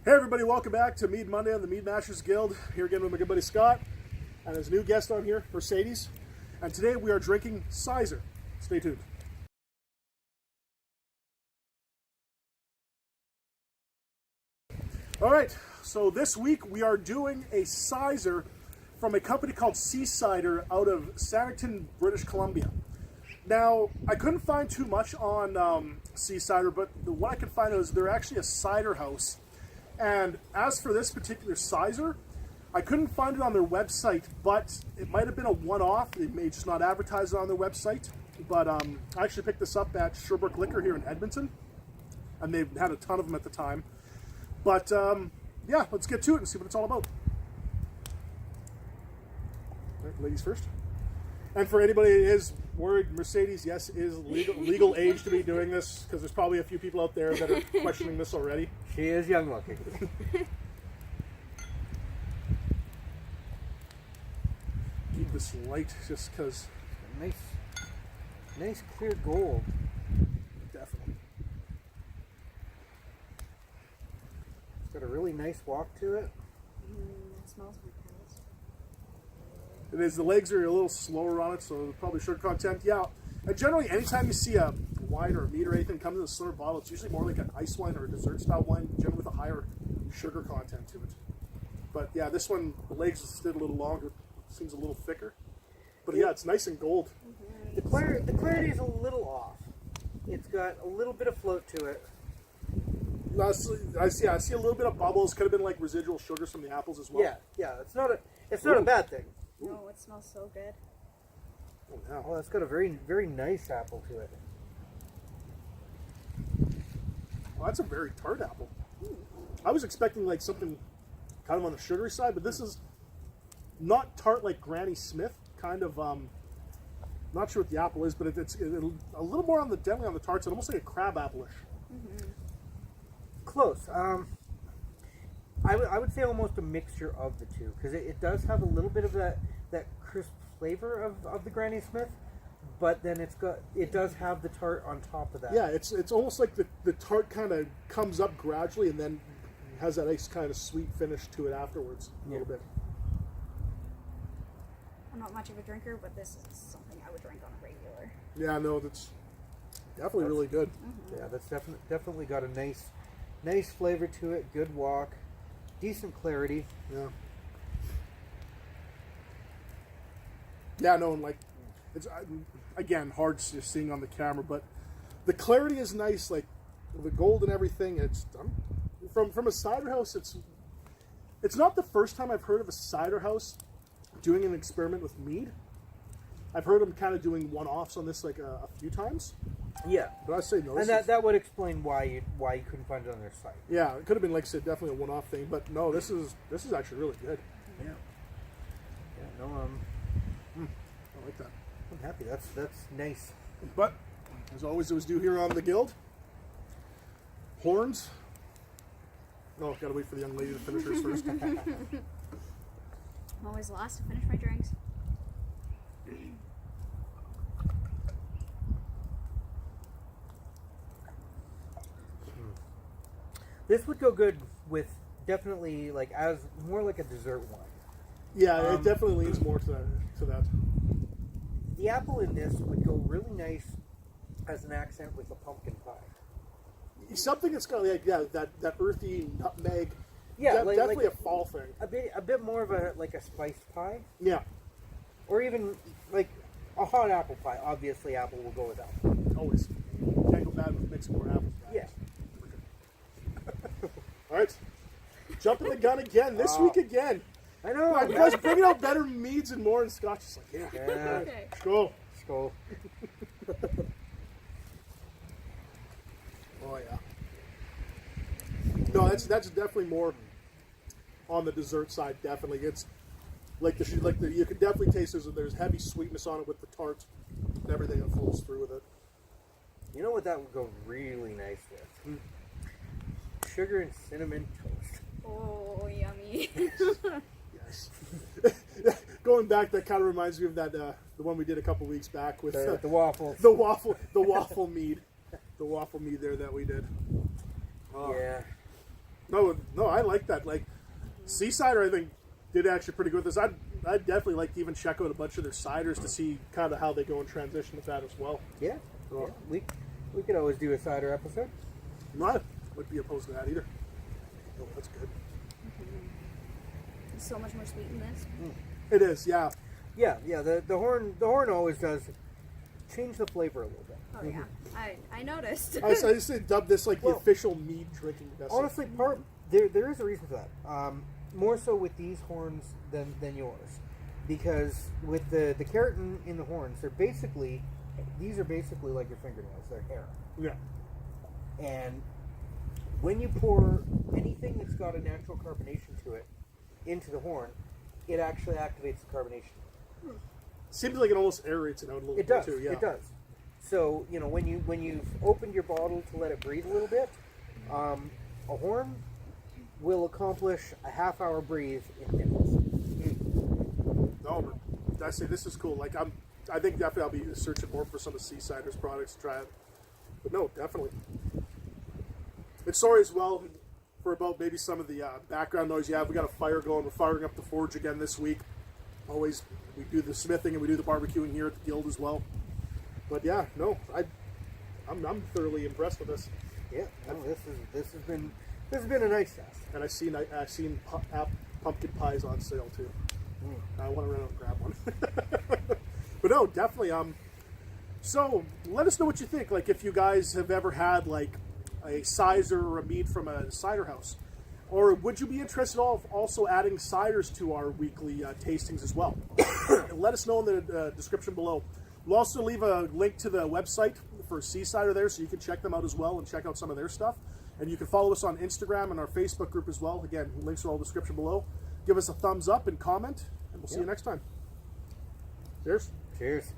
Hey everybody, welcome back to Mead Monday on the Mead Masters Guild. Here again with my good buddy Scott and his new guest on here, Mercedes. And today we are drinking Cyser. Stay tuned. Alright, so this week we are doing a Cyser from a company called Sea Cider out of Sanderton, British Columbia. Now, I couldn't find too much on Sea Cider, but what I could find is they're actually a cider house. And as for this particular Cyser, I couldn't find it on their website, but it might have been a one-off. They may just not advertise it on their website. But I actually picked this up at Sherbrooke Liquor here in Edmonton, and they had a ton of them at the time. But yeah, let's get to it and see what it's all about. All right, ladies first. And for anybody that is worried, Mercedes, yes, is legal age to be doing this, because there's probably a few people out there that are questioning this already. She is young looking. Keep this light just because. Nice clear gold. Definitely. It's got a really nice walk to it. It smells like pearls. It is, the legs are a little slower on it, so probably sugar content. Yeah, and generally anytime you see a wine or a mead or anything come in a slimmer bottle, it's usually more like an ice wine or a dessert style wine, generally with a higher sugar content to it. But yeah, this one, the legs stood a little longer, seems a little thicker. But yeah, it's nice and gold. The clarity is a little off. It's got a little bit of float to it. I see a little bit of bubbles. Could have been like residual sugars from the apples as well. Yeah. It's not a bad thing. Oh, it smells so good. Oh, yeah. Oh, it's got a very nice apple to it. Well, that's a very tart apple. I was expecting like something kind of on the sugary side, but this is not tart like Granny Smith. Kind of, not sure what the apple is, but it's a little more definitely on the tarts, and almost like a crab apple-ish. Mm-hmm. Close. I would say almost a mixture of the two, because it does have a little bit of that crisp flavor of the Granny Smith, but then it does have the tart on top of that. Yeah, it's almost like the tart kind of comes up gradually and then has that nice kind of sweet finish to it afterwards a little bit. I'm not much of a drinker, but this is something I would drink on a regular. Yeah, no, that's definitely really good. Mm-hmm. Yeah, that's definitely got a nice flavor to it. Good walk, decent clarity. Yeah. Yeah, no, and like it's again hard just seeing on the camera, but the clarity is nice. Like the gold and everything. It's from a cider house. It's not the first time I've heard of a cider house doing an experiment with mead. I've heard them kind of doing one-offs on this like a few times. Yeah, But I say no. and that would explain why you couldn't find it on their site. Yeah, it could have been like I said, definitely a one-off thing. But no, this is actually really good. Yeah. Yeah. No. I like that. I'm happy. That's nice. But as always, it was due here on the guild. Horns. No, gotta wait for the young lady to finish hers first. I'm always last to finish my drinks. This would go good with definitely as more like a dessert wine. Yeah, it definitely leans more to that. The apple in this would go really nice as an accent with a pumpkin pie. Something that's got like that earthy nutmeg. Yeah, definitely a fall thing. A bit more of a spiced pie, Yeah, or even like a hot apple pie. Obviously, apple will go with apple. always. Can't go bad with mixing more apples. Yeah. All right, jumping the gun again this week again. I know. I was bringing out better meads and more, and Scott's just like, yeah, Yeah. Okay. let's go. Skull. Oh yeah. No, that's definitely more on the dessert side. Definitely, it's like you can definitely taste there's heavy sweetness on it with the tart and everything that flows through with it. You know what that would go really nice with? Sugar and cinnamon toast. Oh, yummy. Yes. Going back, that kind of reminds me of that the one we did a couple weeks back with The waffles. the waffle mead, the waffle mead there that we did. Oh. Yeah. No, I like that. Like, Sea Cider, I think, did actually pretty good with this. I'd definitely like to even check out a bunch of their ciders to see kind of how they go in transition with that as well. Yeah. Yeah. We could always do a cider episode. I wouldn't be opposed to that either. Oh, that's good. It's so much more sweet in this. It is, yeah. Yeah. The horn always does change the flavor a little bit. Oh yeah, I noticed. I just say dub this like the Well, official mead drinking vessel. Honestly, there is a reason for that. More so with these horns than yours, because with the keratin in the horns, these are basically like your fingernails. They're hair. Yeah. And when you pour anything that's got a natural carbonation to it into the horn, it actually activates the carbonation. Seems like it almost aerates it out a little It bit does. too. Yeah. It does. So when you've opened your bottle to let it breathe a little bit, a horn will accomplish a half-hour breathe in minutes. No, but I say this is cool. Like I think definitely I'll be searching more for some of Sea Cider's products to try it. But no, definitely. And sorry as well for about maybe some of the background noise you have. We got a fire going. We're firing up the forge again this week. Always we do the smithing and we do the barbecuing here at the guild as well. But yeah, no, I'm thoroughly impressed with this. Yeah, no, this has been a nice test. And I've seen pumpkin pies on sale too. I want to run out and grab one. But no, definitely. So let us know what you think. Like if you guys have ever had like a Cyser or a Mead from a cider house, or would you be interested of also adding ciders to our weekly tastings as well? Let us know in the description below. We'll also leave a link to the website for Sea Cider there, so you can check them out as well and check out some of their stuff. And you can follow us on Instagram and our Facebook group as well. Again, links are all in the description below. Give us a thumbs up and comment, and we'll see you next time. Cheers. Cheers.